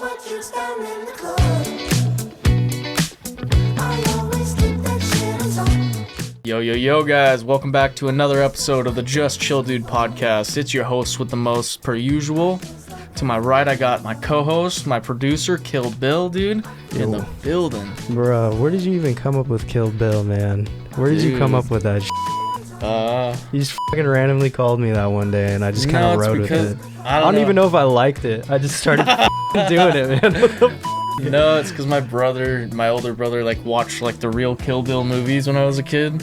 what you down in the club. I always keep that shit on top. Yo, guys. Welcome back to another episode of the Just Chill Dude podcast. It's your host with the most, per usual. To my right, I got my co-host, my producer, Kyll Bill, dude, in the building. Bro, where did you even come up with Kill Bill, man? Where did you come up with that You just fucking randomly called me that one day, and I just kind of rode with it. I don't even know if I liked it. I just started doing it, man. What the No, it's because my older brother, like, watched, like, the real Kill Bill movies when I was a kid.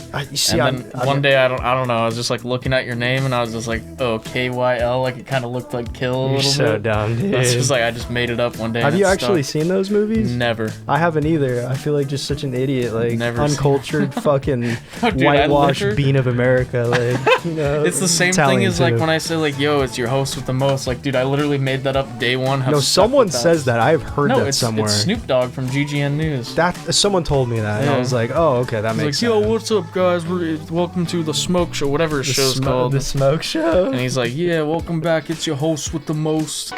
One day, I don't know, I was just, like, looking at your name, and I was just like, oh, Kyl, like, it kind of looked like Kill a little bit. You're so dumb, dude. It's just like, I just made it up one day. Have you actually seen those movies? Never. I haven't either. I feel like just such an idiot, like, uncultured fucking Dude, whitewashed bean of America, like, you know. It's the same thing as, like, when I say, like, yo, it's your host with the most. Like, dude, I literally made that up day one. No, someone says that. I've heard that somewhere. It's Snoop Dogg from GGN News. That someone told me that, and I was like, "Oh, okay, that makes sense." Yo, what's up, guys? Welcome to the Smoke Show, whatever his show's called. The Smoke Show. And he's like, "Yeah, welcome back. It's your host with the most."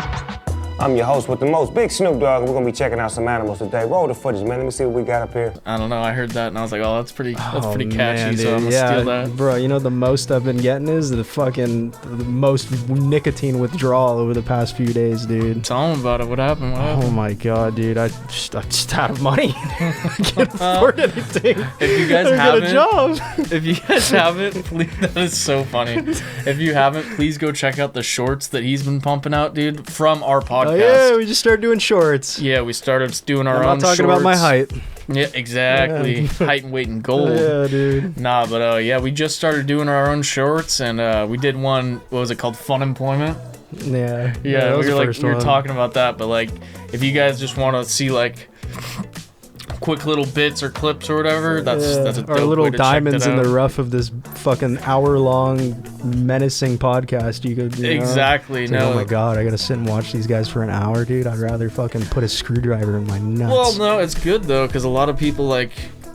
I'm your host with the most, Big Snoop Dogg, and we're gonna be checking out some animals today. Roll the footage, man. Let me see what we got up here. I don't know. I heard that, and I was like, "Oh, that's pretty catchy." Man, so I'm gonna steal that. Bro, you know the most I've been getting is the most nicotine withdrawal over the past few days, dude. Tell him about it. What happened? Oh my god, dude! I'm just out of money. I can't afford anything. If you guys haven't, get a job. If you guys haven't, please, that is so funny. If you haven't, please go check out the shorts that he's been pumping out, dude, from our podcast. Oh yeah, we just started doing shorts. Yeah, we started doing our own I'm not talking shorts. about my height. Yeah, exactly. Yeah. Height and weight in gold. Yeah, dude. Nah, but yeah, we just started doing our own shorts, and we did one. What was it called? Fun Employment. Yeah. Yeah, we were talking about that. But like, if you guys just want to see like quick little bits or clips or whatever, that's a dope our little way to diamonds check in that the out. rough of this fucking hour-long menacing podcast. You could Exactly. Like, oh my god, I gotta sit and watch these guys for an hour, dude. I'd rather fucking put a screwdriver in my nuts. Well, no, it's good though, because a lot of people like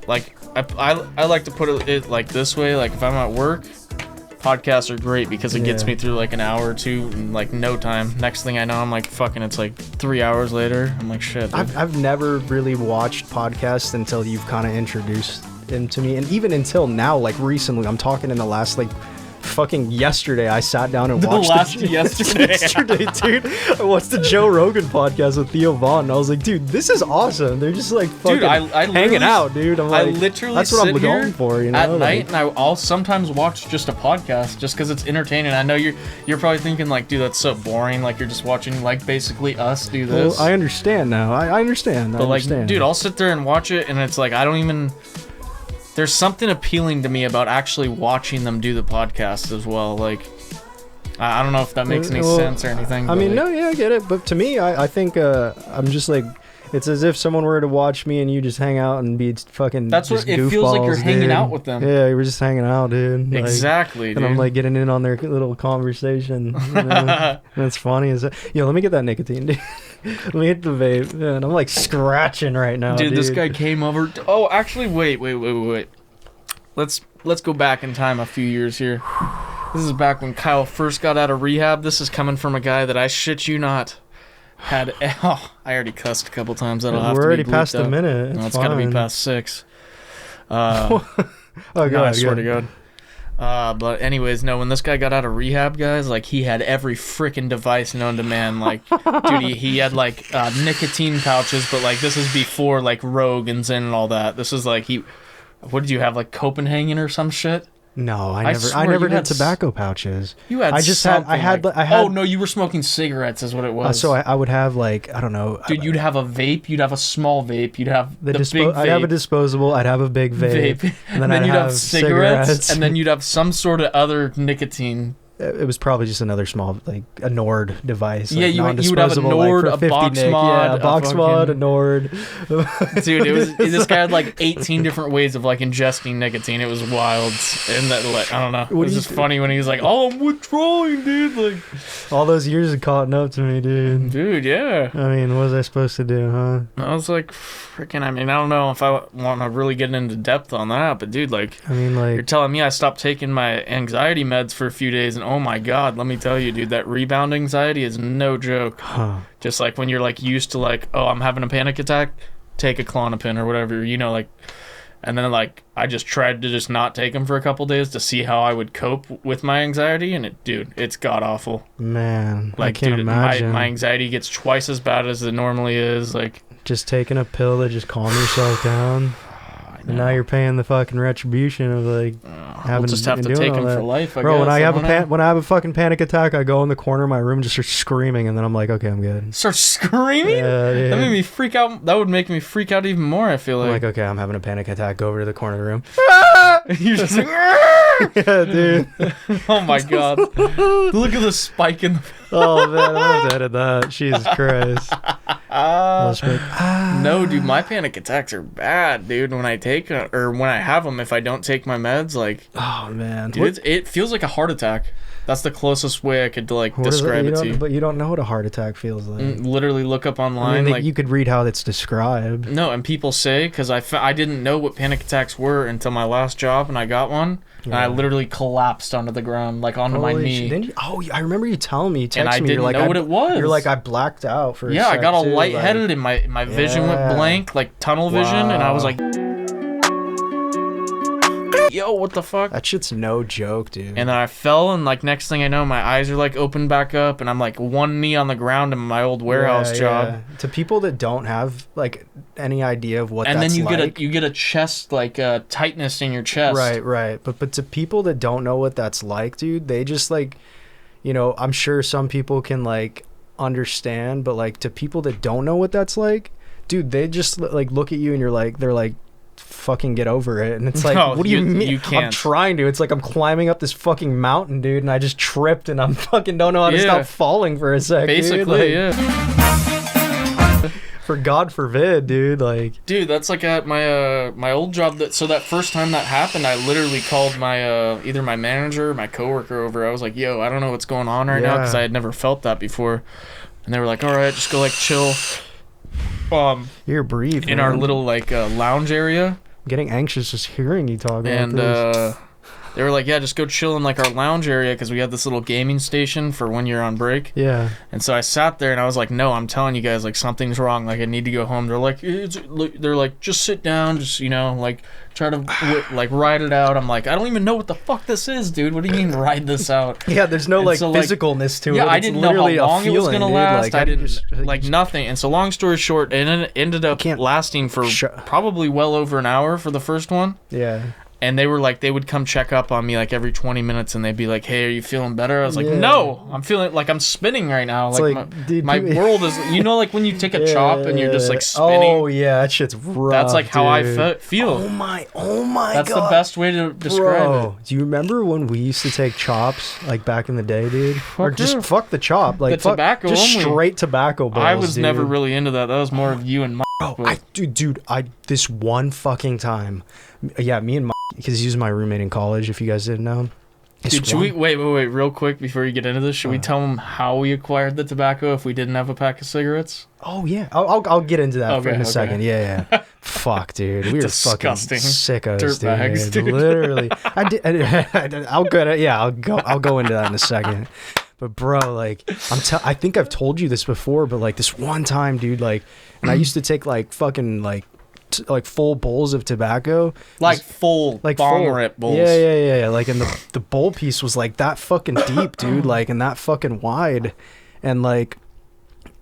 I like to put it like this way. Like if I'm at work, podcasts are great because it gets me through like an hour or two in like no time. Next thing I know, I'm like fucking. It's like 3 hours later. I'm like shit. Dude. I've never really watched podcasts until you've kind of introduced them to me, and even until now, like recently, I'm talking in the last like. Fucking yesterday, I sat down and watched yesterday, dude. I watched the Joe Rogan podcast with Theo Vaughn, and I was like, dude, this is awesome. They're just like fucking hanging out, dude. I'm like, I literally that's what I'm sit here going for, you know, at night, and I'll sometimes watch just a podcast just because it's entertaining. I know you're probably thinking like, dude, that's so boring. Like you're just watching like basically us do this. Well, I understand now. I understand. But like, dude, I'll sit there and watch it, and it's like I don't even. There's something appealing to me about actually watching them do the podcast as well. Like, I don't know if that makes any sense or anything. I mean, no, yeah, I get it. But to me, I think I'm just like, it's as if someone were to watch me and you just hang out and be fucking. That's what it feels like. You're hanging out with them. Yeah, we're just hanging out, dude. Like, exactly, dude. And I'm like getting in on their little conversation. You know? That's funny. Yo, let me get that nicotine, dude. Let me hit the vape. Man, I'm like scratching right now, dude. This guy came over. Oh, actually, wait. Let's go back in time a few years here. This is back when Kyle first got out of rehab. This is coming from a guy that I shit you not had. Oh, I already cussed a couple times. That'll have to be bleeped out. We're already past a minute. No, it's got to be past 6. Oh god, I swear to God. But anyways, no, when this guy got out of rehab, guys, like he had every freaking device known to man. Like, dude, he had like nicotine pouches, but like this is before like Rogue and Zen and all that. This is like what did you have, like Copenhagen or some shit? No, I never did tobacco pouches. You had. I had. Oh no, you were smoking cigarettes, is what it was. So I would have like, I don't know. Dude, you'd have a vape. You'd have a small vape. You'd have the big vape. I'd have a disposable. I'd have a big vape. And then you'd have cigarettes. And then you'd have some sort of other nicotine. It was probably just another small, like a Nord device. Yeah, like you would have a Nord, like a box mod. Yeah, a box mod, a Nord. Dude, this guy had like 18 different ways of like ingesting nicotine. It was wild. And that, like, I don't know. It was just funny when he was like, oh, I'm withdrawing, dude. Like, all those years had caught up to me, dude. Dude, yeah. I mean, what was I supposed to do, huh? I was like, freaking, I mean, I don't know if I want to really get into depth on that, but dude, like, I mean, like, you're telling me I stopped taking my anxiety meds for a few days and oh my God, let me tell you, dude, that rebound anxiety is no joke. Just like when you're like used to like, oh, I'm having a panic attack, take a Klonopin or whatever, you know, like, and then like I just tried to just not take them for a couple days to see how I would cope with my anxiety, and it's god awful. Man, Like, I can't dude, imagine. my anxiety gets twice as bad as it normally is. Like, just taking a pill to just calm yourself down. And now you're paying the fucking retribution of like having we'll just have to doing take all them that. for life. Bro, when I have don't know. when I have a fucking panic attack, I go in the corner of my room, just start screaming, and then I'm like, okay, I'm good. Start screaming. Yeah. That made me freak out. That would make me freak out even more. I feel I'm like. like, okay, I'm having a panic attack. Go over to the corner of the room. You're just like, Yeah, dude. oh my God! Look at the spike in the. Oh man, I have to edit that. Jesus Christ. I'll just be like, No, dude, my panic attacks are bad, dude. When I take or when I have them, if I don't take my meds, like, oh man, dude, it feels like a heart attack. That's the closest way I could like describe it to you. But you don't know what a heart attack feels like. Literally look up I online, mean, like you could read how it's described. no, and people say because I didn't know what panic attacks were until my last job, and I got one, and I literally collapsed onto the ground, like onto my Holy knee. shit. Didn't you, oh, I remember you telling me. You texted And I me. didn't You're like, know what it was. You're like, I blacked out for. Yeah, a I sec got all too, lightheaded, like, and my vision went Yeah. blank, like tunnel vision, and I was Wow. like, yo, what the fuck? that shit's no joke, dude. And then I fell, and like next thing I know, my eyes are like opened back up, and I'm like one knee on the ground in my old warehouse job. To people that don't have like any idea of what And that's then like, you get a chest like tightness in your chest. right. But to people that don't know what that's like, dude, they just like, you know, I'm sure some people can like understand, but like to people that don't know what that's like, dude, they just like look at you and they're like, fucking get over it. And it's like, No, what do you mean? you can't. I'm trying to. It's like I'm climbing up this fucking mountain, dude, and I just tripped and I'm fucking don't know how to Yeah. stop falling for a sec. Basically, dude. Like, yeah. For God forbid, dude. Like, Dude, that's like at my old job. That first time that happened, I literally called my either my manager or my coworker over. I was like, "Yo, I don't know what's going on right now," because I had never felt that before. And they were like, "All right, just go like chill." you're breathing In our little like lounge area, getting anxious just hearing you talk about and this. they were like, "Yeah, just go chill in like our lounge area because we had this little gaming station for when you're on break." Yeah. And so I sat there and I was like, "No, I'm telling you guys, like something's wrong. Like I need to go home." They're like, "They're like, just sit down, just like try to like ride it out." I'm like, "I don't even know what the fuck this is, dude. What do you mean ride this out?" Yeah, there's no And like so, like, physicalness to it. Yeah, I It's didn't know how literally a long it was feeling, gonna dude. last. Like, I didn't just, like nothing. And so long story short, it ended up can't lasting for probably well over an hour for the first one. Yeah. And they were like, they would come check up on me like every 20 minutes, and they'd be like, "Hey, are you feeling better?" I was like, Yeah. "No, I'm feeling like I'm spinning right now. It's Like, like, dude, my dude- world is, you know, like when you take a chop and you're just like spinning." Oh yeah, that shit's rough. That's like how I dude. feel. Oh my That's god. the best way to describe Bro, do you remember when we used to take chops like back in the day, dude? Or just yeah. fuck the chop, like The tobacco just only. straight tobacco it. balls. I was dude. never really into that. That was more of you and my. Dude, this one fucking time, yeah, me and my, because he was my roommate in college. If you guys didn't know, Dude, should we wait, real quick before you get into this? Should we tell them how we acquired the tobacco if we didn't have a pack of cigarettes? Oh yeah, I'll get into that Okay, in a okay. second. Yeah. Fuck, dude, we were Disgusting. fucking sickos, Dirtbags, dude. Literally, I'll go into that in a second. But bro, like I think I've told you this before, but like this one time, dude, like, and I used to take like fucking like full bowls of tobacco, Like full like bong full. rip bowls. Yeah. Like, and the bowl piece was like that fucking deep, dude. Like, and that fucking wide, and like.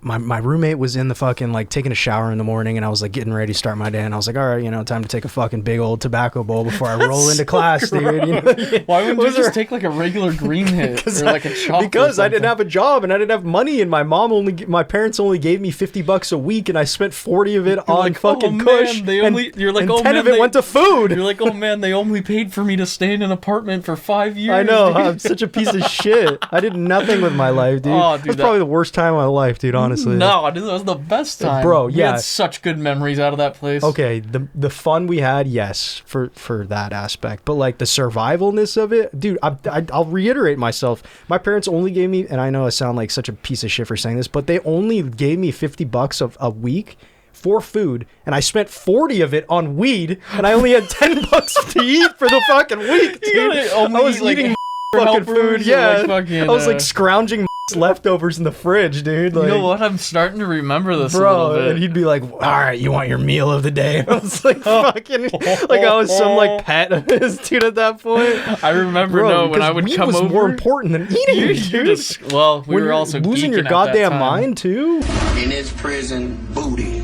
My roommate was in the fucking like taking a shower in the morning, and I was like getting ready to start my day, and I was like, all right, you know, time to take a fucking big old tobacco bowl before I roll into class, dude. You know? Why wouldn't you Was just there- take like a regular green hit or like a chop? Because I didn't have a job and I didn't have money, and my parents only gave me $50 a week, and I spent 40 of it on like, fucking oh, Kush. man, they only- and, you're like, and oh, 10 man, of it went to food. You're like, oh man, they only paid for me to stay in an apartment for 5 years. I know, dude. I'm such a piece of shit. I did nothing with my life, dude. Oh, dude, That's probably the worst time of my life, dude, honestly. No, dude, that was the best time, Bro, We yeah. had such good memories out of that place. Okay, the fun we had, yes, for that aspect, but like the survivalness of it, dude. I'll reiterate myself. My parents only gave me, and I know I sound like such a piece of shit for saying this, but they only gave me $50 a week for food, and I spent 40 of it on weed, and I only had $10 to eat for the fucking week. You Dude. gotta only I was eat, like, eating fucking food. helpers or, Yeah, like, fucking, I was like scrounging leftovers in the fridge, dude. Like, you know what? I'm starting to remember this a bro, little bit. and he'd be like, "All right, you want your meal of the day?" And I was like, "Fucking," like I was some like pet of his, dude. At that point, I remember bro, when I would weed come was over. more important than eating, you dude. just, well, we When were you're also losing your geeking at that goddamn time. mind too. In his prison, booty.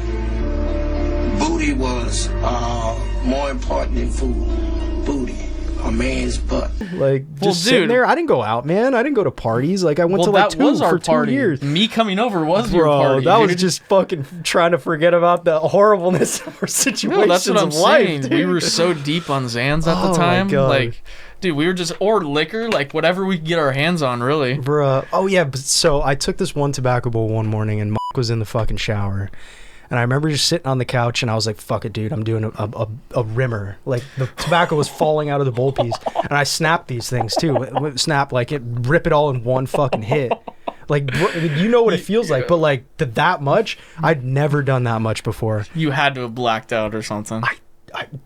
Booty was more important than food. Booty. A man's butt. Like Well, just sitting dude. there. I didn't go out, man. I didn't go to parties. Like I went Well, to like that two was our for party. 2 years. Me coming over was your Bro, party. that was dude. just fucking trying to forget about the horribleness of our situations No, that's what I'm of life, saying. dude. We were so deep on Xans at Oh the my time. God. Like, dude, we were just, or liquor, like whatever we could get our hands on, really. Bruh. Oh yeah, but so I took this one tobacco bowl one morning and Mark was in the fucking shower. And I remember just sitting on the couch and I was like, fuck it, dude, I'm doing a rimmer. Like the tobacco was falling out of the bowl piece. And I snapped these things too. Snap, like rip it all in one fucking hit. Like, bro, you know what it feels like, but like that much, I'd never done that much before. You had to have blacked out or something.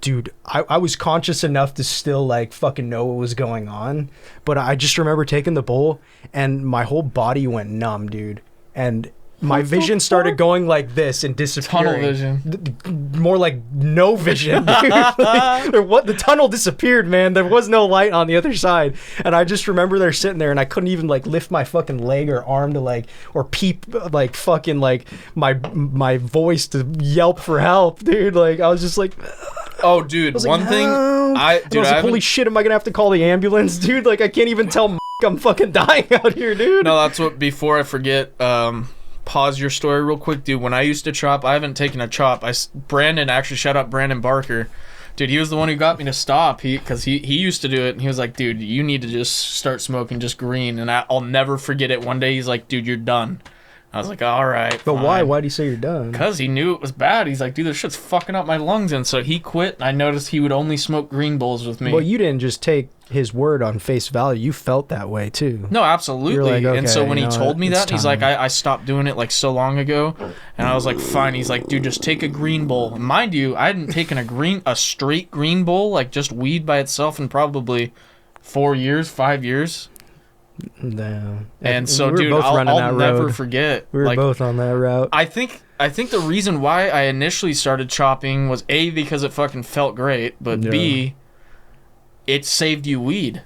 Dude, I was conscious enough to still like fucking know what was going on. But I just remember taking the bowl and my whole body went numb, dude. And my vision started going like this and disappearing. Tunnel vision. More like no vision, dude. Like, the tunnel disappeared, man. There was no light on the other side. And I just remember there sitting there and I couldn't even like lift my fucking leg or arm to like, or peep like fucking like my voice to yelp for help, dude. Like I was just like, Oh, dude, was one like, thing, "Help." I And I was like, holy shit, am I gonna have to call the ambulance, dude? Like I can't even tell I'm fucking dying out here, dude. No, that's what, before I forget, pause your story real quick, dude. When I used to chop, I haven't taken a chop. Brandon, actually, shout out Brandon Barker. Dude, he was the one who got me to stop. Because he used to do it, and he was like, dude, you need to just start smoking just green. And I'll never forget it. One day, he's like, dude, you're done. I was like, all right. But why? fine. Why do you say you're done? Because he knew it was bad. He's like, dude, this shit's fucking up my lungs. And so he quit. And I noticed he would only smoke green bowls with me. Well, you didn't just take his word on face value. You felt that way too. No, absolutely. You're like, And so okay, when he you know told what? me It's that, he's like, time. I stopped doing it like so long ago. And I was like, fine. He's like, dude, just take a green bowl. And mind you, I hadn't taken a straight green bowl, like just weed by itself, in probably 4 years, 5 years. No. And so, we were dude, both running I'll that never road. forget. We were like, both on that route. I think the reason why I initially started chopping was A, because it fucking felt great, but Yeah. B, it saved you weed.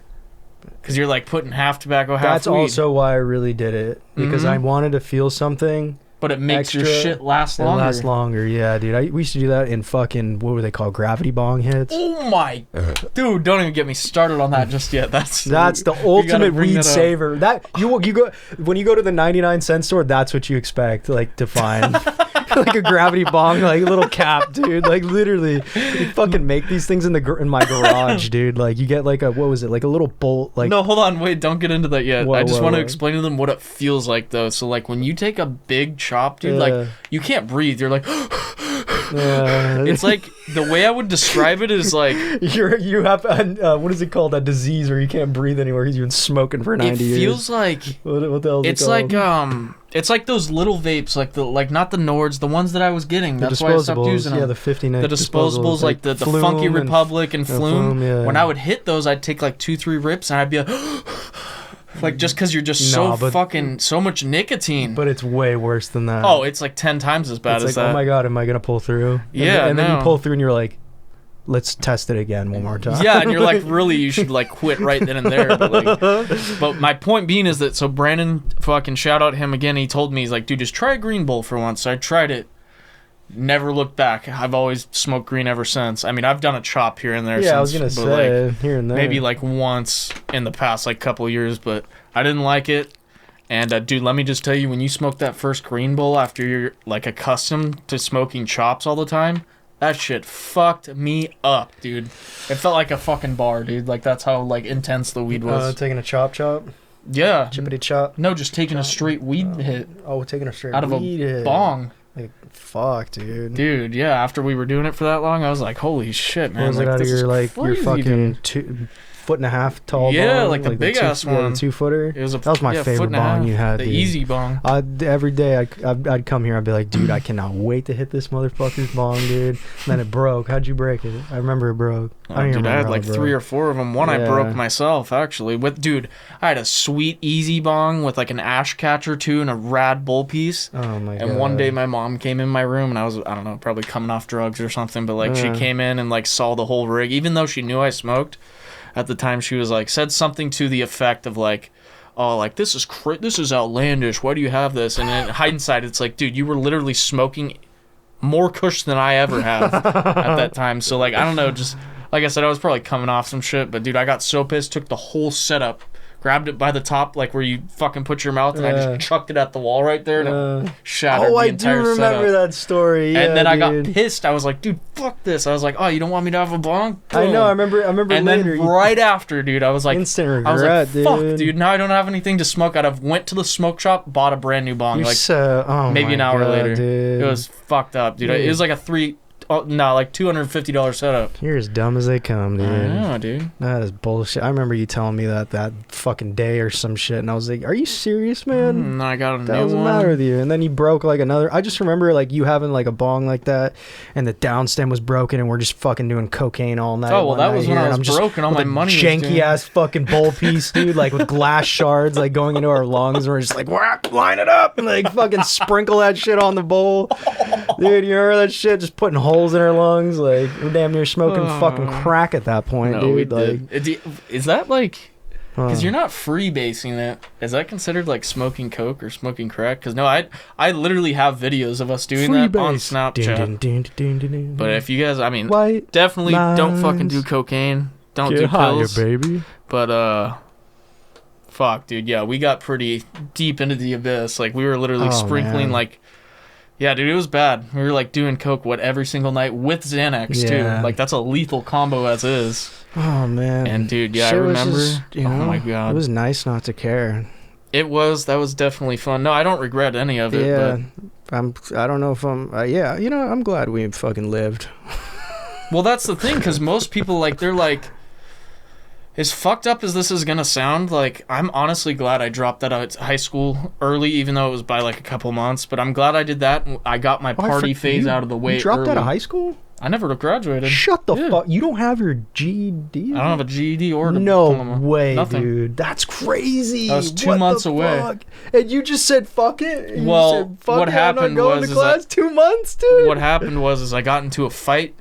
Because you're like putting half tobacco, half That's weed. also why I really did it, because I wanted to feel something. But it makes your extra shit last It longer. lasts longer, yeah, dude. We used to do that in fucking, what were they called, gravity bong hits. Oh my, dude! Don't even get me started on that just yet. That's The we gotta ultimate bring weed that up. saver. That you go when you go to the 99-cent store. That's what you expect, like to find, like a gravity bong, like a little cap, dude. Like literally, you fucking make these things in my garage, dude. Like you get like a, what was it, like a little bolt, like No, hold on, wait! Don't get into that yet. What, I just what, want to what? explain to them what it feels like, though. So, like, when you take a big chop, dude, Yeah. like you can't breathe. You're like, it's it's like the way I would describe it is like you have what is it called, that disease where you can't breathe anymore because you've been smoking for 90 it years. feels like What the hell is it's it called? like it's like those little vapes, like not the Nords, the ones that I was getting. The That's why I stopped disposables, using them. yeah, the 59 The disposables, like the Flume Funky and- Republic and Flume. yeah. When I would hit those, I'd take like 2-3 rips and I'd be like, like just because you're just Nah, so but- fucking so much nicotine. But it's way worse than that. Oh, it's like 10 times as bad it's as like, that. oh my god, am I gonna pull through? Yeah, and then no. you pull through and you're like, let's test it again one more time. Yeah, and you're like, really, you should like quit right then and there. But my point being is that, so Brandon, fucking shout out him again. He told me, he's like, dude, just try a green bowl for once. So I tried it. Never looked back. I've always smoked green ever since. I mean, I've done a chop here and there. Yeah, since, I was gonna but, say like, here and there. maybe like once in the past like couple of years, but I didn't like it. And dude, let me just tell you, when you smoke that first green bowl after you're like accustomed to smoking chops all the time, that shit fucked me up, dude. It felt like a fucking bar, dude. Like that's how like intense the weed was. taking a chop, Yeah. chippity chop. No, just taking a straight weed hit Oh, taking a straight out of weed a hit. bong. Like, fuck, dude. Dude, yeah, after we were doing it for that long, I was like, holy shit, man. Was like, it out of this is your your crazy, fucking dude. 1.5 foot tall Yeah, bong, like the big ass one. the 2-footer. It was that was my favorite bong you had. The dude. easy bong. Every day I'd come here, I'd be like, dude, I cannot wait to hit this motherfucker's bong, dude. And then it broke. How'd you break it? I remember it broke. Oh, dude, I had like 3 or 4 of them. One I broke myself, actually. I had a sweet easy bong with like an ash catcher too and a rad bowl piece. Oh my god. And one day my mom came in my room and I don't know, probably coming off drugs or something, but like she came in and like saw the whole rig, even though she knew I smoked. At the time, she was like, said something to the effect of like, oh, like, this is outlandish. Why do you have this? And in hindsight, it's like, dude, you were literally smoking more kush than I ever have at that time. So, like, I don't know, just, like I said, I was probably coming off some shit. But, dude, I got so pissed, took the whole setup, grabbed it by the top, like where you fucking put your mouth, and I just chucked it at the wall right there, and it shattered the entire setup. Oh, I do remember that story. Yeah, and then dude. I got pissed. I was like, dude, fuck this. I was like, oh, you don't want me to have a bong? Boom. I know. I remember. And later, then right after, dude, I was like, instant regret, I was like, fuck, dude. dude. Now I don't have anything to smoke out of. Went to the smoke shop, bought a brand new bong. You're like so, maybe an hour later. Dude. It was fucked up, dude. It was like a $250 setup. You're as dumb as they come, dude. I know, dude. That is bullshit. I remember you telling me that fucking day or some shit, and I was like, "Are you serious, man?" I got a That new one. doesn't matter with you. And then you broke like another. I just remember like you having like a bong like that, and the down stem was broken, and we're just fucking doing cocaine all night. Oh well, that was when I was broken. All my money was janky ass fucking bowl piece, dude, like with glass shards like going into our lungs. And we're just like, whack, line it up, and like fucking sprinkle that shit on the bowl, dude. You remember that shit? Just putting holes in our lungs. Like we're damn near smoking fucking crack at that point, no, dude. We like, did. Is that like? Because you're not freebasing it. Is that considered like smoking coke or smoking crack? Because no, I literally have videos of us doing that on Snapchat. But if you guys, I mean, definitely don't fucking do cocaine. Don't do pills, baby. But fuck, dude. Yeah, we got pretty deep into the abyss. Like we were literally sprinkling like. Yeah, dude, it was bad. We were like doing coke every single night with Xanax too. Like that's a lethal combo as is. Oh man. And dude, I remember. Oh my god. It was nice not to care. It was. That was definitely fun. No, I don't regret any of it. Yeah. But I don't know if I'm. Yeah, you know, I'm glad we fucking lived. Well, that's the thing, because most people they're like. As fucked up as this is gonna sound, like I'm honestly glad I dropped that out of high school early, even though it was by like a couple months. But I'm glad I did that. I got my party phase out of the way. You dropped early. out of high school? I never graduated. Shut the fuck! You don't have your GED? I don't have a GED or a no diploma. way, Nothing. dude. That's crazy. I was 2 months away. Fuck? And you just said fuck it. You well, said, fuck what it, happened I'm not going was to class 2 months, dude. What happened was I got into a fight.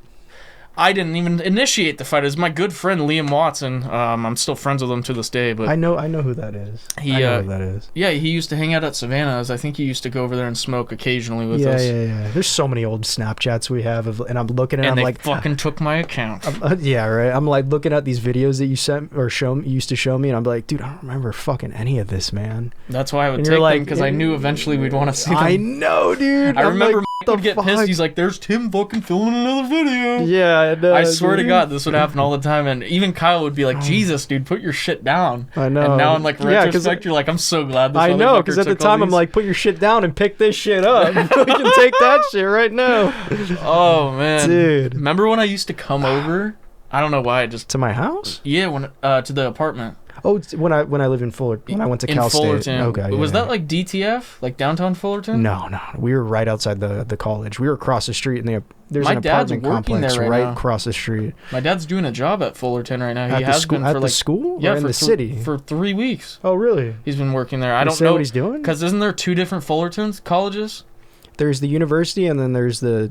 I didn't even initiate the fight. It was my good friend Liam Watson. I'm still friends with him to this day. But I know who that is. I know who that is. Yeah, he used to hang out at Savannah's. I think he used to go over there and smoke occasionally with us. Yeah. There's so many old Snapchats we have, and I'm looking at. And I'm they like, fucking took my account. Yeah, right. I'm like looking at these videos that you sent or used to show me, and I'm like, dude, I don't remember fucking any of this, man. That's why I would take them, because I knew eventually we'd want to see them. I know, dude. I remember like, Mike would get pissed. He's like, "There's Tim fucking filming another video." Yeah, I swear to God, this would happen all the time. And even Kyll would be like, "Jesus, dude, put your shit down." I know. And now in like retrospect, you're like, "I'm so glad this." I know, because at the time I'm like, "Put your shit down and pick this shit up. We can take that shit right now." Oh man, dude. Remember when I used to come over? I don't know why. To my house? Yeah, when to the apartment. Oh, when I lived in Fullerton, when I went to Cal Fullerton. State. Okay. Was that like DTF, like downtown Fullerton? No. We were right outside the college. We were across the street, and there's My an dad's apartment working complex there right now. across the street. My dad's doing a job at Fullerton right now. He At the has school? been At for the like school? Yeah, Or in the city for 3 weeks. Oh, really? He's been working there. I don't say know what he's doing. Because isn't there 2 different Fullerton colleges? There's the university, and then there's the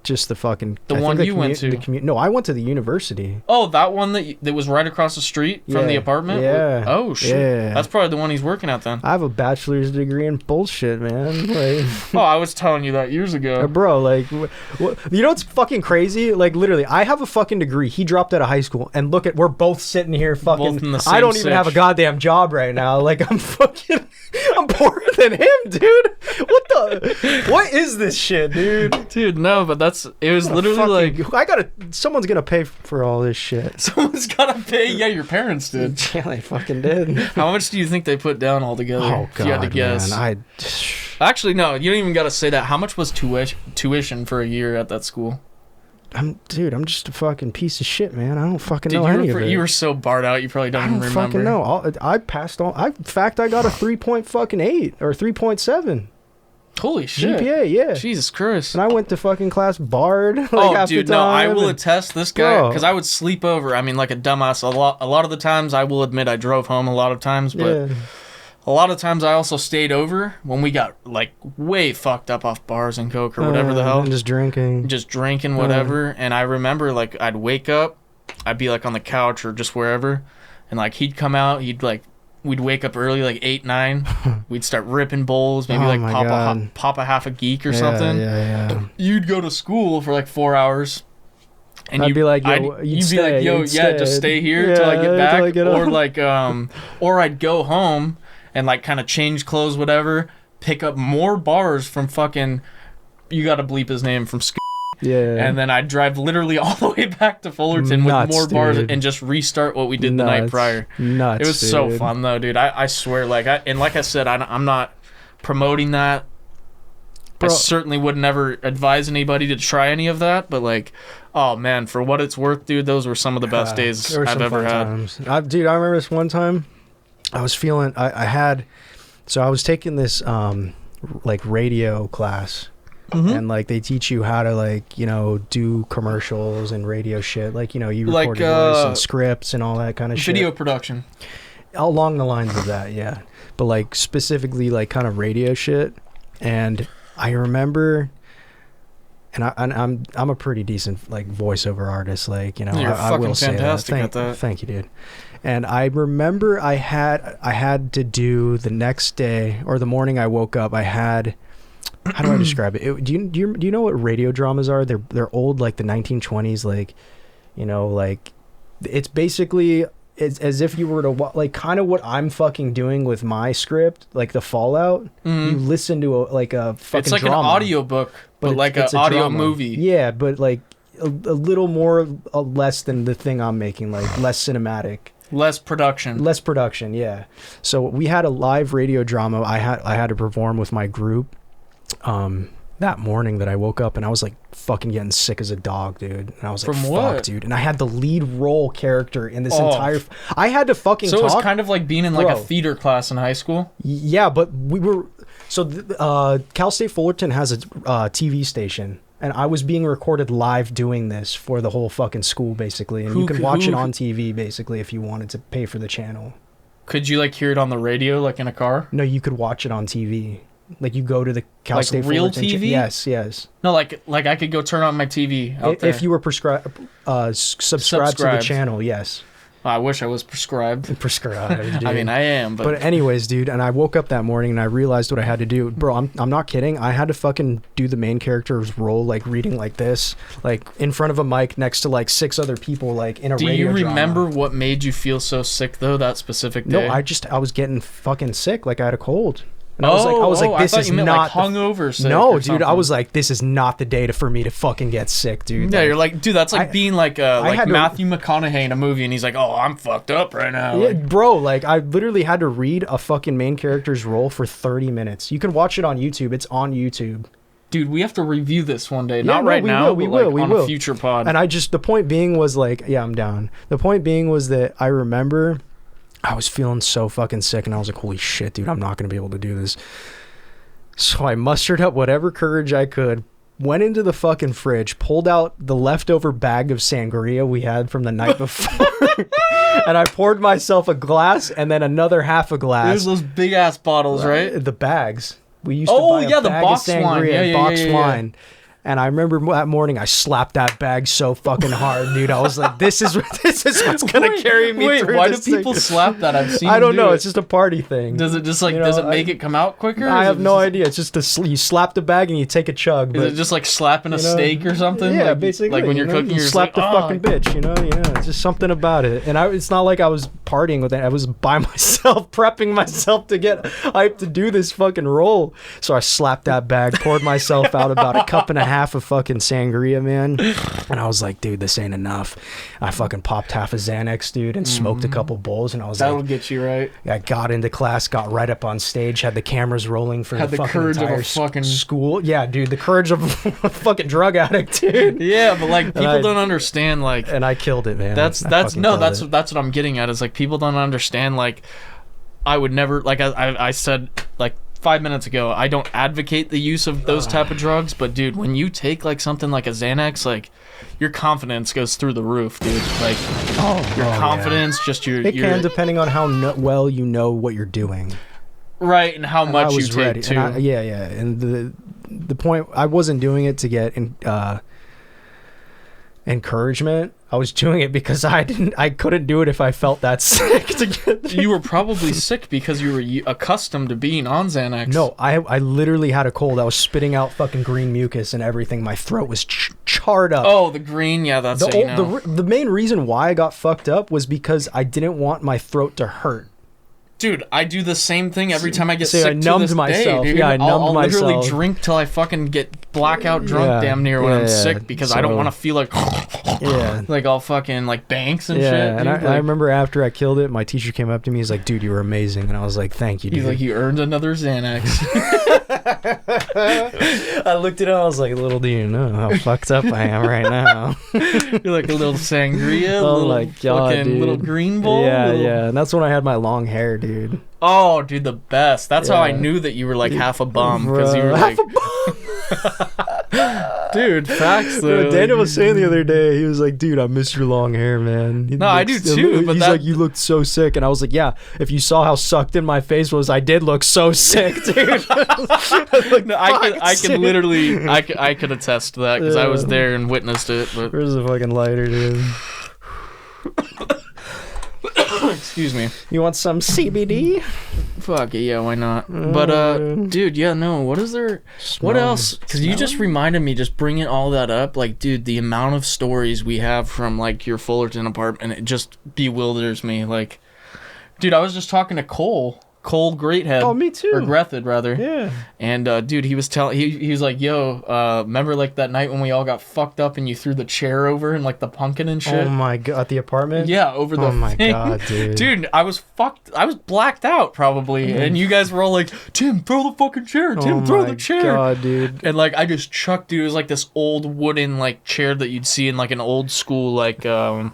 just the fucking one you went to. No, I went to the university. Oh, that one that was right across the street from the apartment? Yeah. Oh, shit. Yeah. That's probably the one he's working at then. I have a bachelor's degree in bullshit, man. Like, Oh, I was telling you that years ago. bro, like, you know what's fucking crazy? Like, literally, I have a fucking degree. He dropped out of high school, and look at, we're both sitting here fucking. Both in the same I don't even have a sitch. goddamn job right now. Like, I'm poorer than him, dude. What is this shit, dude? Dude, no, but it was literally someone's gonna pay for all this shit. someone's gotta pay. Yeah, your parents did. Yeah, they fucking did. How much do you think they put down altogether? Oh, if you had to God, guess. man. Actually, no, you don't even gotta say that. How much was tuition for a year at that school? I'm just a fucking piece of shit, man. I don't fucking Dude, know any of it. you were so barred out, you probably don't I even don't remember. fucking know. I passed on. In fact, I got a 3.8 or 3.7 Holy shit. GPA. Yeah. Jesus Christ. And I went to fucking class barred. Like, Oh, half the dude, no, I time, will and- attest this guy, Bro. because I would sleep over. I mean, like a dumbass. A lot of the times, I will admit I drove home a lot of times, but Yeah. a lot of times I also stayed over when we got, like, way fucked up off bars and coke or whatever the hell. And just drinking. Just drinking, whatever. And I remember, like, I'd wake up, I'd be, like, on the couch or just wherever, and, like, he'd come out, we'd wake up early, like 8, 9. We'd start ripping bowls, maybe Oh like my pop a half a geek or Yeah, something. Yeah. You'd go to school for like 4 hours. And I'd be like, yo, you'd be like, yo, yeah, just stay here till I get back. till I get Or up. like, or I'd go home and like kind of change clothes, whatever, pick up more bars from fucking, you got to bleep his name, from Yeah. and then I'd drive literally all the way back to Fullerton Nuts, with more bars dude. and just restart what we did the night Nuts. prior. Nuts. It was so dude. fun though, dude. I swear, like I said, I'm not promoting that. I Bro. certainly would never advise anybody to try any of that, but like, oh man, for what it's worth, dude, those were some of the best days There were I've some ever fun had. times. Dude, I remember this one time. I was feeling. I was taking this like radio class. Mm-hmm. And like they teach you how to like do commercials and radio shit, like you Like, record your voice and scripts and all that kind of shit. Video production. Along the lines of that, yeah. But like specifically like kind of radio shit. And I remember, and I'm a pretty decent like voiceover artist, like You're I will fucking say fantastic that. at that. Thank you, dude. And I remember I had to do the next day or the morning I woke up. I had. How do I describe it? Do you know what radio dramas are? They're old, like the 1920s, like like it's basically it's as if you were to like kind of what I'm fucking doing with my script, like the Fallout. You listen to a fucking It's like drama, an audiobook, but it's- like it's an a audio drama. movie. Yeah, but like a little more less than the thing I'm making, like less cinematic. Less production. Yeah. So we had a live radio drama I had to perform with my group that morning that I woke up, and I was like fucking getting sick as a dog, dude. And I was like, From fuck, what? dude. And I had the lead role character in this entire I had to fucking So talk. it was kind of like being in like a Bro. theater class in high school. Yeah, but we were Cal State Fullerton has a TV station, and I was being recorded live doing this for the whole fucking school, basically. And you can watch it on TV, basically, if you wanted to pay for the channel. Could you like hear it on the radio, like in a car? No, you could watch it on TV. Like you go to the Cal Like State real Fullerton TV? Yes. No, like I could go turn on my TV out there. If you were subscribed to the channel, yes. I wish I was prescribed. Prescribed, dude. I mean, I am, But anyways, dude, and I woke up that morning and I realized what I had to do. Bro, I'm not kidding. I had to fucking do the main character's role, like reading like this, like in front of a mic next to like 6 other people, like in a do radio you remember drama. what made you feel so sick though that specific day? No, I was getting fucking sick, like I had a cold. And I was like, this I thought is you meant not like hungover sick. No, or dude, I something. was like, this is not the day for me to fucking get sick, dude. Yeah, Like, you're like, dude, that's like being like had to- Matthew McConaughey in a movie, and he's like, oh, I'm fucked up right now. yeah, Like, bro, like I literally had to read a fucking main character's role for 30 minutes. You can watch it on YouTube. It's on YouTube. dude, we have to review this one day. Yeah, Not no, right we now, will, we but will, like we on will. a future pod. And the point being was like, yeah, I'm down. The point being was that I remember I was feeling so fucking sick, and I was like, holy shit, dude, I'm not going to be able to do this. So I mustered up whatever courage I could, went into the fucking fridge, pulled out the leftover bag of sangria we had from the night before, and I poured myself a glass and then another half a glass. There's those big ass bottles, right? The bags. We used to Oh, buy a yeah, the bag box of wine. sangria, Yeah, yeah, box yeah, yeah. wine. And I remember that morning I slapped that bag so fucking hard, dude. I was like, this is what's gonna carry me through Why do this people thing. slap that? I've seen I don't them do know. it. It's just a party thing. Does it just like You know, does it make it come out quicker? I Is have it no just- idea. It's just you slap the bag and you take a chug. Is But it just like slapping a you know, steak or something? yeah, like, basically. Like when you're you know, cooking, you you're slap just like, the "Oh." fucking bitch. You know, yeah. It's just something about it. And it's not like I was partying with it. I was by myself, prepping myself to get hyped to do this fucking roll. So I slapped that bag, poured myself out about a cup and a half of fucking sangria, man. And I was like, dude, this ain't enough. I fucking popped half a Xanax, dude, and smoked a couple bowls. And I was That'll like, get you right. I got into class, got right up on stage, had the cameras rolling for Had the fucking courage of entire a fucking school. Yeah, dude, the courage of a fucking drug addict, dude. Yeah, but like people I- don't understand like And I killed it, man. that's I that's fucking no killed that's it. that's what I'm getting at is like people don't understand like I would never like I said like 5 minutes ago, I don't advocate the use of those type of drugs, but dude, when you take like something like a Xanax, like your confidence goes through the roof, dude. Like your confidence, just your It can, depending on how well you know what you're doing. right, and how And much I you was take ready. too. And yeah. And the point, I wasn't doing it to get encouragement. I was doing it because I couldn't do it if I felt that sick to get You were probably sick because you were accustomed to being on Xanax. No, I literally had a cold. I was spitting out fucking green mucus and everything. My throat was charred up. Oh, the green, yeah, that's it, you know. The main reason why I got fucked up was because I didn't want my throat to hurt. Dude, I do the same thing every time I get See, sick. I numbed to this myself. Day, dude. Yeah, I numbed I'll literally myself. drink till I fucking get blackout drunk damn near when I'm sick because I don't So- want to feel like like all fucking like Banks and shit. Yeah, and dude. I remember after I killed it, my teacher came up to me. He's like, "Dude, you were amazing," and I was like, "Thank you, dude." He's like, you earned another Xanax. I looked at him. I was like, "Little do you know how fucked up I am right now." You're like a little sangria, Oh little my God, fucking dude. little green bowl. Yeah, little- yeah, and that's when I had my long hair, dude. Oh, dude, the best. That's how I Yeah. knew that you were like half a bum because you Bro, were half like, dude, facts though. Bro, Daniel was saying the other day, he was like, "Dude, I miss your long hair, man." No, I do too, but he's like, "You looked so sick," and I was like, "Yeah, if you saw how sucked in my face was, I did look so sick, dude." No, I could literally, I could attest to that because I was there and witnessed it. But Where's the fucking lighter, dude? excuse me. You want some CBD? Fuck it, yeah, why not? But dude, yeah, no. What is there? What else? Because you just reminded me, just bringing all that up. Like, dude, the amount of stories we have from like your Fullerton apartment, it just bewilders me. Like, dude, I was just talking to Cole Greathead. Oh, me too. Or Grethid, rather. Yeah. And dude, he was telling, he was like, "Yo, remember like that night when we all got fucked up and you threw the chair over and like the pumpkin and shit?" Oh my god, at the apartment? Yeah, over the Oh my thing. god, dude. Dude, I was fucked. I was blacked out probably, and you guys were all like, "Tim, throw the fucking chair. Tim, Oh throw my the chair." god, dude. And like I just chucked, dude. It was like this old wooden like chair that you'd see in like an old school like I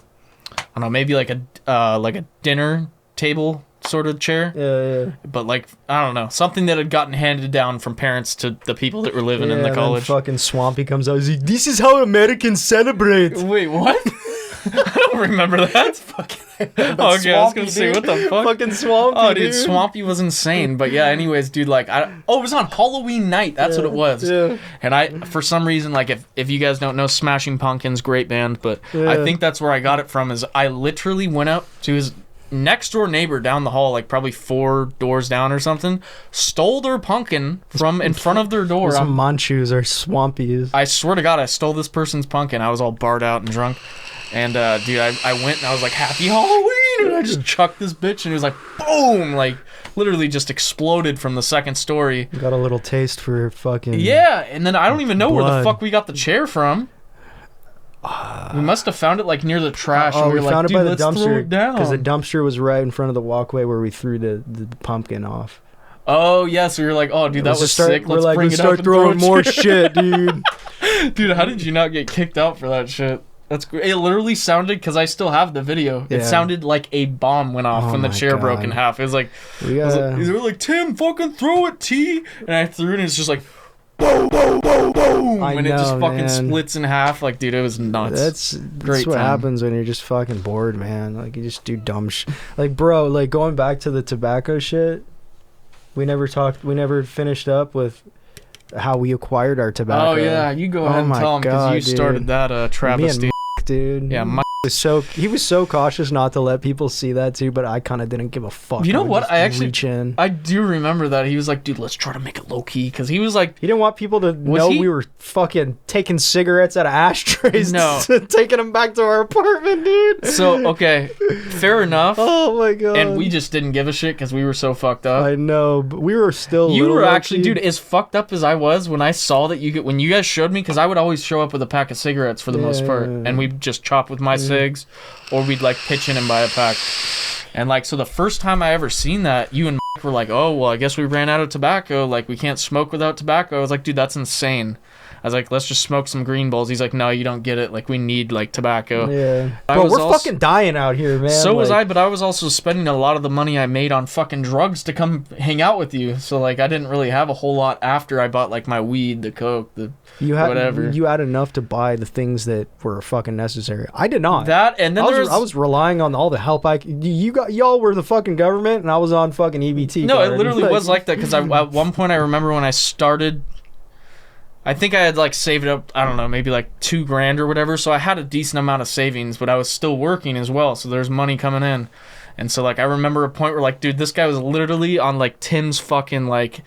don't know, maybe like a dinner table sort of chair. Yeah. But like I don't know, something that had gotten handed down from parents to the people that were living in the and college. then fucking Swampy comes out. He's like, "This is how Americans celebrate." Wait, what? I don't remember that. Okay, I was gonna say, what the fuck? Fucking Swampy. Oh, dude, Swampy was insane. But yeah, anyways, dude, like, it was on Halloween night. That's what it was. Yeah. And for some reason, like, if you guys don't know, Smashing Pumpkins, great band, but I think that's where I got it from. Is I literally went up to his next door neighbor down the hall, like probably 4 doors down or something, stole their pumpkin from in front of their door. Some Manchus or Swampies. I swear to God, I stole this person's pumpkin. I was all barred out and drunk. And, dude, I went and I was like, "Happy Halloween!" And I just chucked this bitch and it was like, boom! Like, literally just exploded from the second story. Got a little taste for fucking... Yeah, and then I don't even know where the blood. fuck we got the chair from. We must have found it, like, near the trash. Oh, and we we were found like, it by "Dude, the let's throw dumpster. it down." Because the dumpster was right in front of the walkway where we threw the pumpkin off. Oh, yeah, so you're like, "Oh, dude, that was sick. We're Let's like, bring let's it up start and throw throwing a more chair." shit, dude. Dude, how did you not get kicked out for that shit? That's great. It literally sounded, because I still have the video, it Yeah. sounded like a bomb went off Oh when the my chair broke God. in half. It was like, We they gotta... were like, "Tim, fucking throw it, T." And I threw it and it's just like, boom, boom, boom, boom. I And it just know, fucking man. splits in half. Like, dude, it was nuts. That's Great what time. happens when you're just fucking bored, man. Like, you just do dumb shit. Like, bro, like, going back to the tobacco shit, we never finished up with how we acquired our tobacco. Oh, yeah, you go ahead and my tell him because God, you dude. started that Me travesty. and dude. Yeah, my He was so cautious not to let people see that too, but I kind of didn't give a fuck. You know I would what? just I actually reach in. I do remember that. He was like, dude, let's try to make it low key, because he was like, He didn't want people to know we were fucking taking cigarettes out of ashtrays. No. Taking them back to our apartment, dude. so okay, fair enough. Oh my god. And we just didn't give a shit because we were so fucked up. I know, but we were still. You little were actually, low-key. dude, as fucked up as I was when I saw that when you guys showed me, because I would always show up with a pack of cigarettes for the most part, and we'd just chop with my cigs, or we'd like pitch in and buy a pack. And like, so the first time I ever seen that, you and Mike were like, oh, well, I guess we ran out of tobacco. Like, we can't smoke without tobacco. I was like, dude, that's insane. I was like, let's just smoke some green balls. He's like, no, you don't get it. Like, we need, like, tobacco. Yeah. I Bro, was we're also- fucking dying out here, man. So was I, Like, but I was also spending a lot of the money I made on fucking drugs to come hang out with you. So, like, I didn't really have a whole lot after I bought, like, my weed, the coke, the whatever. You had enough to buy the things that were fucking necessary. I did not. That, and then I was relying on all the help y'all were the fucking government, and I was on fucking EBT. No, card. it literally was like that, because at one point I remember when I started, I think I had like saved up, I don't know, maybe like $2,000 or whatever, so I had a decent amount of savings, but I was still working as well, so there's money coming in. And so like I remember a point where like, dude, this guy was literally on like Tim's fucking like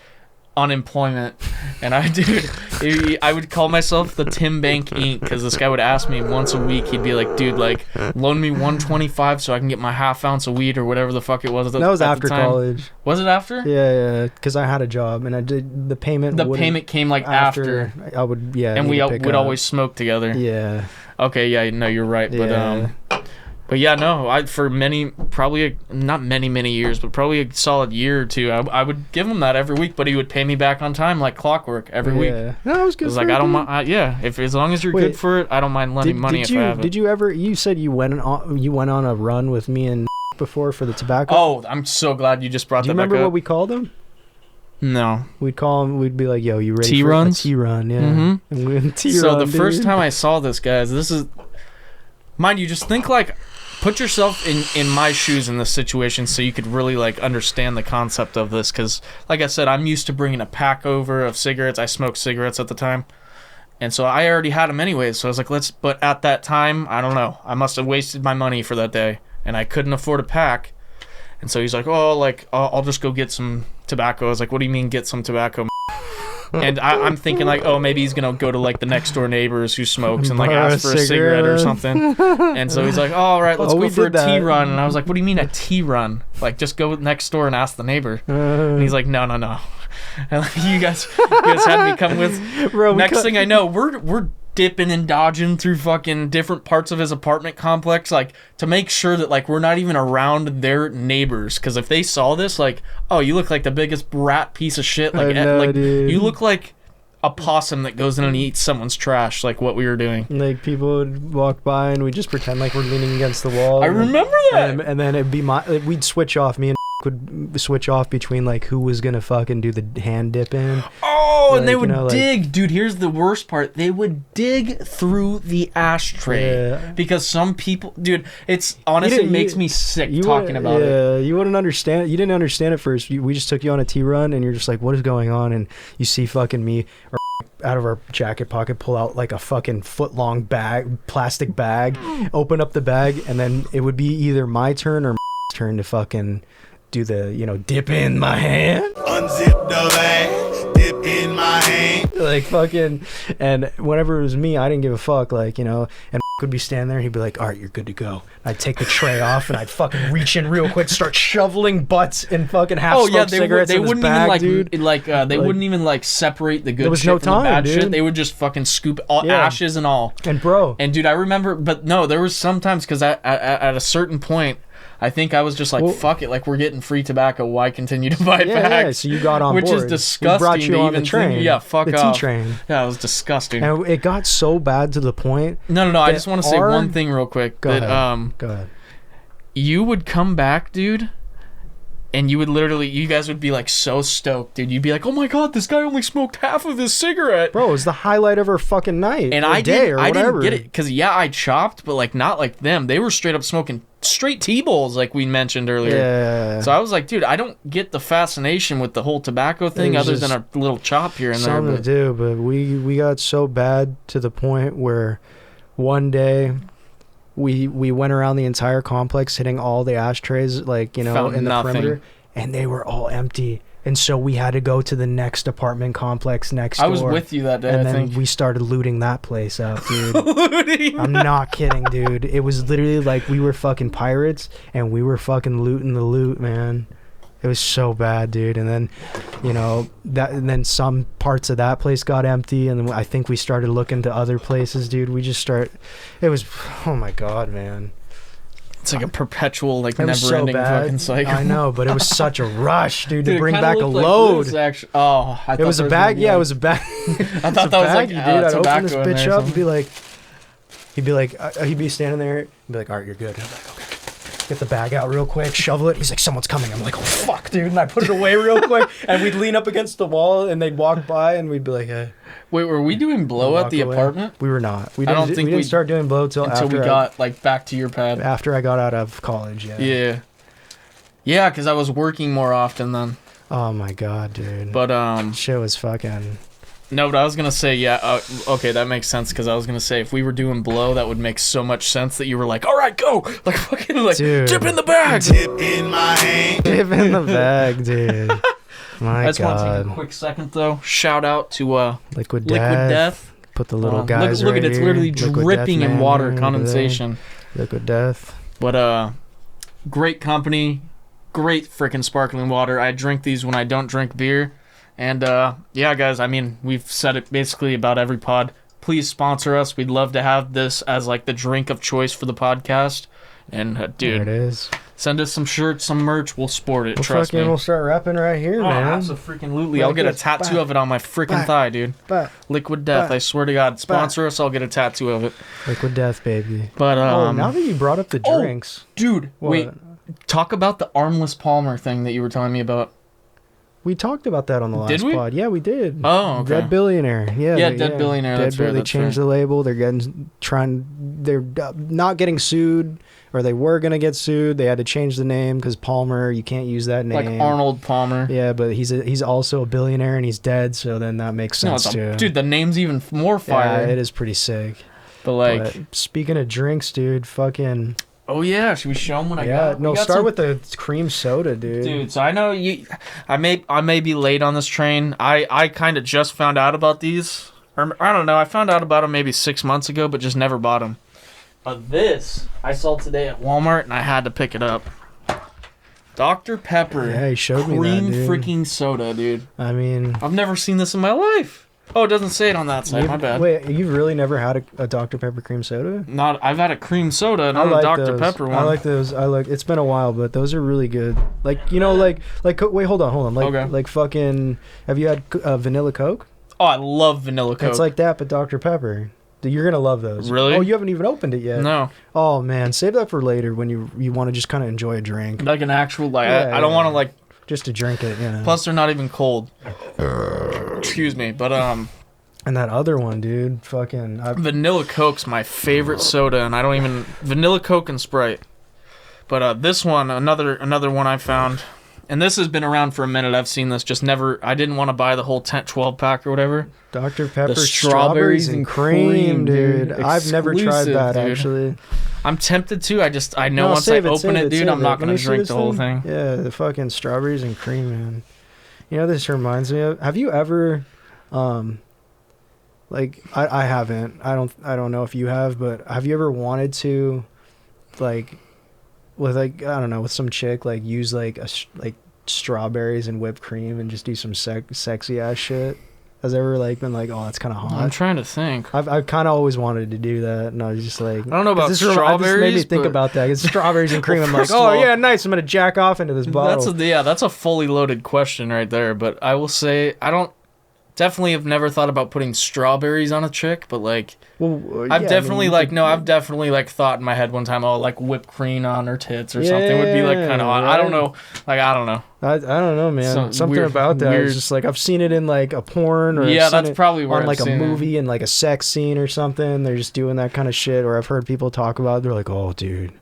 unemployment, and I would call myself the Tim Bank Inc. because this guy would ask me once a week. He'd be like, dude, like, loan me $125 so I can get my half ounce of weed or whatever the fuck it was. That was after college. Was it after? Yeah, because I had a job and I did the payment. The payment came like after. I would, yeah. And we would would always smoke together. Yeah. Okay, yeah, no, you're right, Yeah. but yeah, no, for not many years, but probably a solid year or two, I would give him that every week, but he would pay me back on time like clockwork every week. Yeah. No, it was good. It was like, I don't mind. Yeah, if as long as you're good for it, I don't mind lending money if I have it. Did you ever? You said you went on a run with me and before for the tobacco. Oh, I'm so glad you just brought Do you that back remember up. what we called them? No. We'd call him. We'd be like, "Yo, you ready T-runs? for a T-run?" Yeah. Mm-hmm. T-run, So the dude. first time I saw this, guys, this is, mind you, just think like, put yourself in my shoes in this situation so you could really like understand the concept of this, because like I said, I'm used to bringing a pack over of cigarettes. I smoked cigarettes at the time, and so I already had them anyways, so I was like, but at that time, I don't know, I must have wasted my money for that day and I couldn't afford a pack. And so he's like, oh, like, I'll just go get some tobacco. I was like, what do you mean get some tobacco? And I'm thinking like, oh, maybe he's gonna go to like the next door neighbors who smokes and like Borrow ask for a cigarette or cigarette. something. And so he's like, oh, all right, let's Oh, go we for a did that. tea run. And I was like, what do you mean a tea run? Like, just go next door and ask the neighbor. And he's like, no. And like, you guys had me come with. Bro, Next thing I know, we're dipping and dodging through fucking different parts of his apartment complex, like, to make sure that like we're not even around their neighbors, because if they saw this, like, oh, you look like the biggest rat piece of shit, like, I know, like dude. you look like a possum that goes in and eats someone's trash, like what we were doing. Like people would walk by and we'd just pretend like we're leaning against the wall. I remember that. And then it'd be we'd switch off. Me and would switch off between like who was gonna fucking do the hand dip in. Oh, Like, and they you would know, like- dig. Dude, here's the worst part. They would dig through the ashtray. Yeah. Because some people, dude, it's honestly, it makes me sick talking about it. Yeah, you wouldn't understand. You didn't understand at first. We just took you on a tea run, and you're just like, "What is going on?" And you see fucking me or out of our jacket pocket pull out like a fucking foot-long plastic bag, open up the bag, and then it would be either my turn or turn to fucking do the dip in my hand. Unzip the bag, dip in my hand. Like fucking, and whenever it was me, I didn't give a fuck, like, and would be standing there and he'd be like, all right, you're good to go. I'd take the tray off and I'd fucking reach in real quick, start shoveling butts and fucking half-smoked cigarettes they in his wouldn't bag, even dude. they wouldn't even like separate the good There was shit no from time, the bad dude. shit. They would just fucking scoop all Yeah. ashes and all. And bro, And dude, I remember, but no, there was sometimes, because at a certain point, I think I was just like, Well- fuck it, like, we're getting free tobacco, why continue to buy yeah, packs? so you got on Which board. is disgusting. We brought you to on the even train. think, yeah, fuck the off. T train. Yeah, it was disgusting. And it got so bad to the point. No, I that just want to say our- one thing real quick. Go that ahead. Go ahead. you would come back, dude, and you would literally, you guys would be like so stoked, dude. You'd be like, oh my god, this guy only smoked half of his cigarette. Bro, it was the highlight of our fucking night. And or I day or didn't whatever. get it, because yeah, I chopped, but like not like them. They were straight up smoking straight T-bowls, like we mentioned earlier. Yeah. So I was like, dude, I don't get the fascination with the whole tobacco thing, It was other than just a little chop here and there. something to But do, but we got so bad to the point where one day we went around the entire complex hitting all the ashtrays, like, you know, Found in the nothing. perimeter, and they were all empty. And so we had to go to the next apartment complex next door. I was with you that day, and I then think. we started looting that place out, dude. I'm not kidding, dude. It was literally like we were fucking pirates and we were fucking looting the loot, man. It was so bad, dude. And then, you know, and then some parts of that place got empty, and then I think we started looking to other places, dude. It was, oh my god, man. It's like a perpetual, like, It was so never-ending bad. fucking cycle. I know, but it was such a rush, dude, to it bring kinda back a looked like load. this, actually. Oh, I It thought was a there bag. gonna be, Yeah, it like- was a bag. I thought that was like dude. I'd open this tobacco in bitch there or up and be something. like, he'd be standing there and be like, all right, you're good. I'm like, okay. Get the bag out real quick, shovel it. He's like, someone's coming. I'm like, oh fuck, dude. And I put it away real quick, and we'd lean up against the wall, and they'd walk by, and we'd be like, hey. Wait, were we doing blow at walk the away. apartment? We were not. We I didn't. don't think we didn't we- start doing blow till Until after we got, like, back to your pad. after I got out of college. Yeah. Yeah. Yeah, because I was working more often then. Oh my god, dude. But, Shit was fucking. no, but I was going to say, yeah, okay, that makes sense, because I was going to say, if we were doing blow, that would make so much sense that you were like, all right, go! Like, fucking, like, Dude. dip in the bag! Tip in my hand. Dip in the bag, dude. My I just want to take god. a quick second, though. Shout out to Liquid Liquid Death. Death. Put the little Look, guys look right at it, it's here. literally Liquid dripping Death in Man, water look at that. condensation. Liquid Death. But, great company, great freaking sparkling water. I drink these when I don't drink beer. And, yeah, guys, I mean, we've said it basically about every pod. Please sponsor us. We'd love to have this as, like, the drink of choice for the podcast. And, There it dude, is. send us some shirts, some merch. We'll sport it. We'll Trust me. fucking, we'll start rapping right here, Oh, man. absolutely. Like I'll get a this. tattoo Bah. of it on my freaking Bah. thigh, dude. But Liquid Death. Bah. I swear to God. Sponsor us. I'll get a tattoo of it. Liquid Death, baby. But, Oh, now that you brought up the oh, drinks, dude, What? wait. Talk about the armless Palmer thing that you were telling me about. we talked about that on the last Did we? pod. Yeah, we did. Oh, okay. Dead Billionaire. Yeah, Yeah, Dead Billionaire, that's right, They that's changed right. the label. They're not getting sued, or they were gonna get sued. They had to change the name because Palmer, you can't use that name. Like Arnold Palmer. Yeah, but he's also a billionaire and he's dead, so then that makes No, sense it's too. dude, the name's even more fire. Yeah, it is pretty sick. But like, But speaking of drinks, dude, fucking oh yeah, should we show them what I yeah. got? No, We got start some- with the cream soda, dude. Dude, so I know you. I may be late on this train. I kind of just found out about these, or I don't know. I found out about them maybe 6 months ago, but just never bought them. But this I saw today at Walmart, and I had to pick it up. Dr. Pepper. Yeah, he showed me that, cream dude. freaking soda, dude. I mean, I've never seen this in my life. Oh, it doesn't say it on that side. My bad. Wait, you've really never had a Dr. Pepper cream soda? I've had a cream soda, not a Dr. those. Pepper one. I like those. It's been a while, but those are really good. Like, you know, like wait, hold on. Like, Okay. like fucking. Have you had vanilla Coke? Oh, I love vanilla Coke. It's like that, but Dr. Pepper. You're gonna love those. Really? Oh, you haven't even opened it yet. No, Oh man, save that for later when you want to just kind of enjoy a drink, like an actual like. Yeah, I don't yeah. want to like. just to drink it. Yeah. Plus, they're not even cold. Excuse me, but And that other one, dude, fucking. vanilla Coke's my favorite soda, and I don't even vanilla Coke and Sprite. But this one, another one I found, and this has been around for a minute. I've seen this, just never. I didn't want to buy the whole 12 pack or whatever. Dr. Pepper The strawberries and cream, dude. I've never tried Exclusive, that dude. actually. I'm tempted to. I know No, once I save open save it, dude, save I'm not Let gonna me see drink this the whole thing. Yeah, the fucking strawberries and cream, man. You know, this reminds me of. Have you ever, like I haven't. I don't know if you have, but have you ever wanted to, like, with like I don't know, with some chick like use like like strawberries and whipped cream and just do some sexy ass shit? Has ever like been like, oh, that's kind of I'm hot? trying to think. I've kind of always wanted to do that, and I was just like, I don't know about this made me strawberries, think but- about that. It's strawberries and cream. Well, I'm like, first of oh all- yeah, nice. I'm gonna jack off into this bottle. That's a fully loaded question right there. But I will say definitely have never thought about putting strawberries on a chick, but like I've definitely I've definitely like thought in my head one time, oh, like whipped cream on her tits or something would be like kind of hot. I don't right. know, like I don't know. I don't know, man. Something weird- about that. weird- It's just like I've seen it in like a porn, or Yeah, I've seen that's it probably where on I've like a seen it. movie and like a sex scene or something. They're just doing that kind of shit. Or I've heard people talk about it. They're like, oh, dude,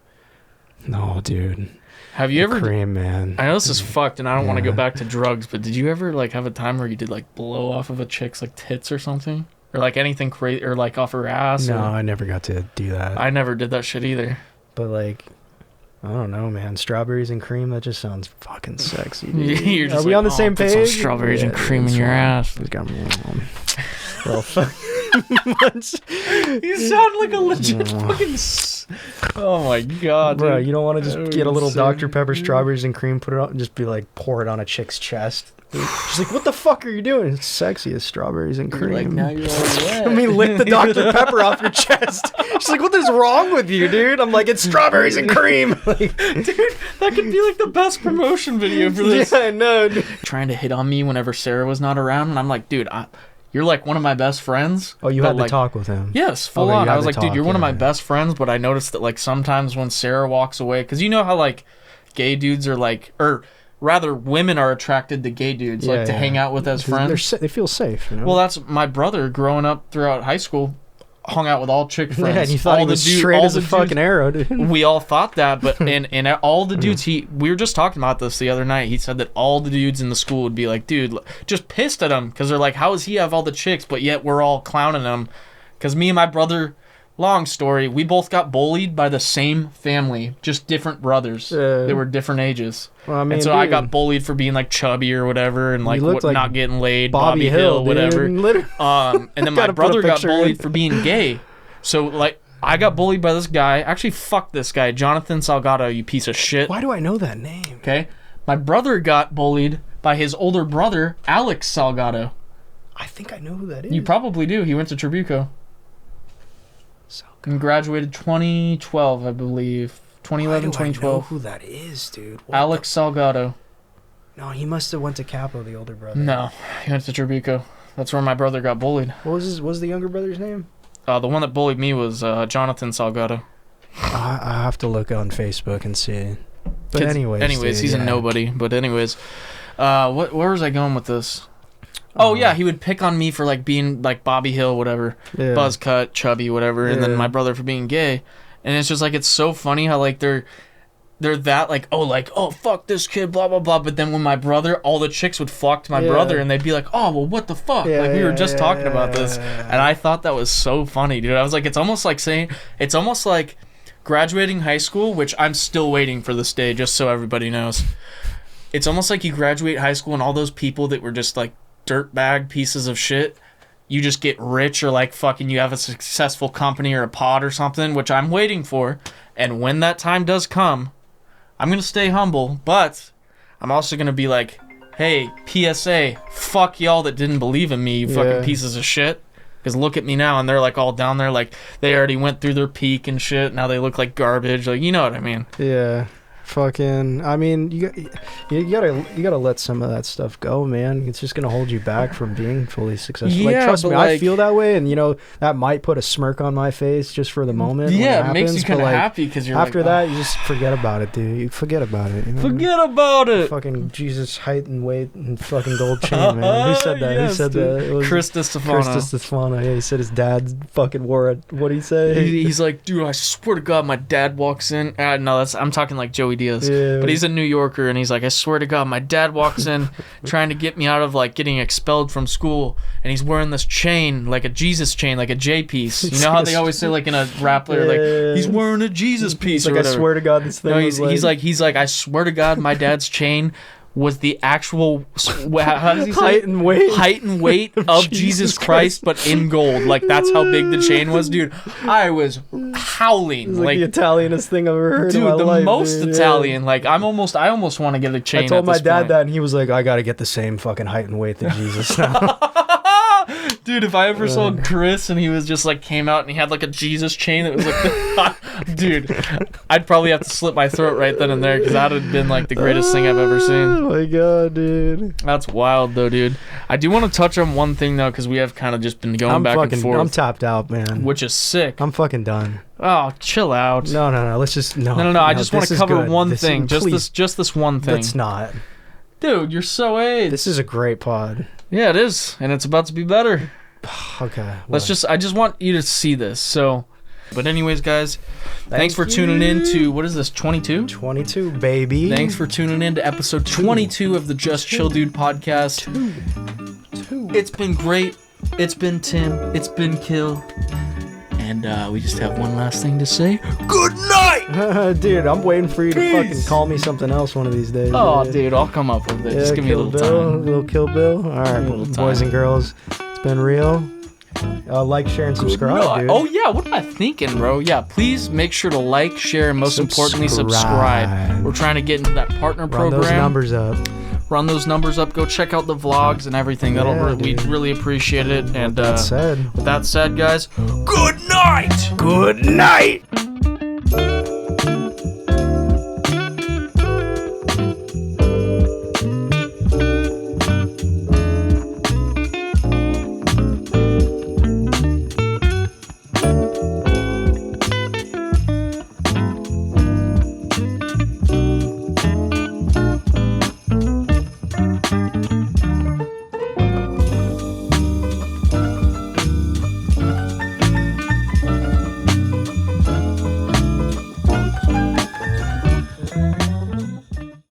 no, dude. Have you ever? Cream, man. I know this is fucked, and I don't want to Yeah. go back to drugs, but did you ever like have a time where you did like blow off of a chick's like tits or something? or like anything crazy, or like off her ass. No, or, I never got to do that. I never did that shit either. But like, I don't know, man. Strawberries and cream, that just sounds fucking sexy. Dude. You're just Are we like, on the "Oh, same put some page? strawberries and Yeah, cream in that's your fine. ass. It's got me on. Well, fuck. You sound like a legit fucking. Oh my god, Bro, dude. you don't want to That would just get a be little insane. Dr. Pepper strawberries and cream, put it on, and just be like, pour it on a chick's chest. She's like, what the fuck are you doing? It's sexy as strawberries and cream. Like, now you're all wet. Let me lick the Dr. Pepper off your chest. She's like, what is wrong with you, dude? I'm like, it's strawberries and cream. Like, Dude, that could be like the best promotion video for this. yeah, I know. Dude. Trying to hit on me whenever Sarah was not around, and I'm like, dude, you're like one of my best friends. Oh, you but, had to like, talk with him. Yes, full Okay, you on. had I was to like, dude, talk, you're one of my yeah. best friends, but I noticed that like sometimes when Sarah walks away, because you know how like gay dudes are like, or rather women are attracted to gay dudes, Yeah, like to yeah. hang out with as 'Cause friends. they feel safe, you know? Well, that's my brother growing up throughout high school, hung out with all chick friends. yeah, and you thought he was straight as a fucking arrow, dude. We all thought that, but and all the dudes we were just talking about this the other night. He said that all the dudes in the school would be like, dude, just pissed at him because they're like, how does he have all the chicks, but yet we're all clowning him? Because me and my brother, long story, we both got bullied by the same family, just different brothers. They were different ages. Well, I mean, and so I dude, got bullied for being like chubby or whatever, and like, looked like not getting laid, Bobby Hill, whatever. dude. Literally. And then my Gotta put a brother got picture bullied in. for being gay. So like I got bullied by this guy. Actually, fuck this guy, Jonathan Salgado, you piece of shit. Why do I know that name? Okay, my brother got bullied by his older brother, Alex Salgado. I think I know who that is. You probably do. He went to Trabuco Salgado. and graduated 2012, I believe. 2011, Why do I know 2012. who that is, dude? What Alex Salgado. the- No, he must have went to Capo, the older brother. No, he went to Trabuco. That's where my brother got bullied. What was the younger brother's name? The one that bullied me was Jonathan Salgado. I have to look on Facebook and see. But anyways, dude, he's yeah. a nobody. But anyways, where was I going with this? Oh yeah, he would pick on me for like being like Bobby Hill, whatever, Yeah. buzz cut, chubby, whatever, and then Yeah. my brother for being gay. And it's just like it's so funny how like they're that like oh fuck this kid, blah blah blah. But then when my brother, all the chicks would flock to my Yeah. brother, and they'd be like, oh well, what the fuck? Yeah, like we were yeah, just yeah, talking yeah, about this, yeah. and I thought that was so funny, dude. I was like, it's almost like graduating high school, which I'm still waiting for this day, just so everybody knows. It's almost like you graduate high school and all those people that were just like dirtbag pieces of shit, you just get rich or like fucking you have a successful company or a pod or something, which I'm waiting for. And when that time does come, I'm going to stay humble, but I'm also going to be like, hey, PSA, fuck y'all that didn't believe in me, you fucking Yeah. pieces of shit. Because look at me now, and they're like all down there, like they already went through their peak and shit. Now they look like garbage. Like, you know what I mean? Yeah. Fucking, I mean, you gotta let some of that stuff go, man. It's just gonna hold you back from being fully successful. Like, Yeah, trust but me, I like- feel that way, and you know that might put a smirk on my face just for the moment. when Yeah, it makes happens, you kind but, of like, happy because you're after like, that, you just forget about it, dude. You forget about it. You know? forget about it. Fucking Jesus, height and weight and fucking gold chain, man. Who said that? Yes, Who said dude. that? It was Chris Distefano. Chris Distefano. Yeah, he said his dad fucking wore it. What'd he say? He's like, dude, I swear to God, my dad walks in. No, I'm talking like Joey Diaz. Yeah. But he's a New Yorker, and he's like, I swear to God, my dad walks in trying to get me out of like getting expelled from school, and he's wearing this chain, like a Jesus chain, like a J piece. You know how they always say like in a rap lyric, like he's wearing a Jesus piece. He's like, or I whatever. swear to God, this thing. No, was he's like, I swear to God, my dad's chain was the actual how does he say height and weight. height and weight of Jesus Christ, but in gold. Like that's how big the chain was, dude. I was howling, It's like the like Italianest thing I've ever heard dude, in my the life. most dude. Yeah. Italian. Like I almost want to get a chain. I told at my this dad point. that, and he was like, I gotta get the same fucking height and weight that Jesus now. Dude, if I ever saw Chris and he was just like came out and he had like a Jesus chain that was like, dude, I'd probably have to slit my throat right then and there because that would have been like the greatest thing I've ever seen. Oh my God, dude. That's wild though, dude. I do want to touch on one thing though because we have kind of just been going I'm back fucking, and forth, I'm tapped out, man. which is sick. I'm fucking done. Oh, chill out. No. Let's just no. No. I just want this to is cover good. one This thing. is- please, Just this one thing. Let's not. Dude, you're so AIDS. This is a great pod. Yeah, it is, and it's about to be better. Okay. I just want you to see this. So, but anyways, guys, thanks for tuning in to what is this 22? 22, baby. Thanks for tuning in to episode 22 of the Just Chill Dude podcast. It's been great It's been Tim. It's been Kyll. And we just have one last thing to say. Good night! Dude, I'm waiting for you to fucking call me something else one of these days. Oh, yeah. dude, I'll come up with it. Just give me a Kill little Bill, time. Little Kill Bill. All right, little boys time. and girls, it's been real. Like, share, and subscribe, dude. Oh, yeah, what am I thinking, bro? Yeah, please make sure to like, share, and most importantly, subscribe. We're trying to get into that partner program. Run those numbers up. Run those numbers up. Go check out the vlogs and everything. We'd really appreciate it. And That said. with that said, guys, good night! Good night!